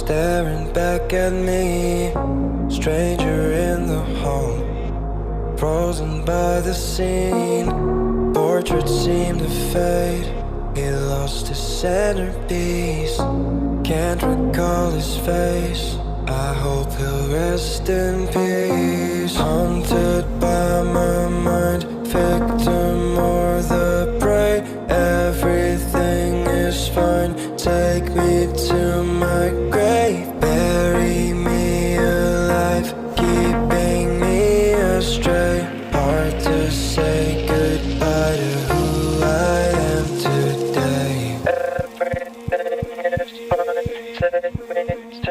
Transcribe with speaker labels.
Speaker 1: staring back at me. Stranger in the hall, frozen by the scene. Portrait seemed to fade, he lost his centerpiece. Can't recall his face, I hope he'll rest in peace. Haunted by my mind, victim or the prey. Everything is fine, take me to my grave. Bury me alive, keeping me astray. Hard to say goodbye to who I am today. Everything is fine, take me to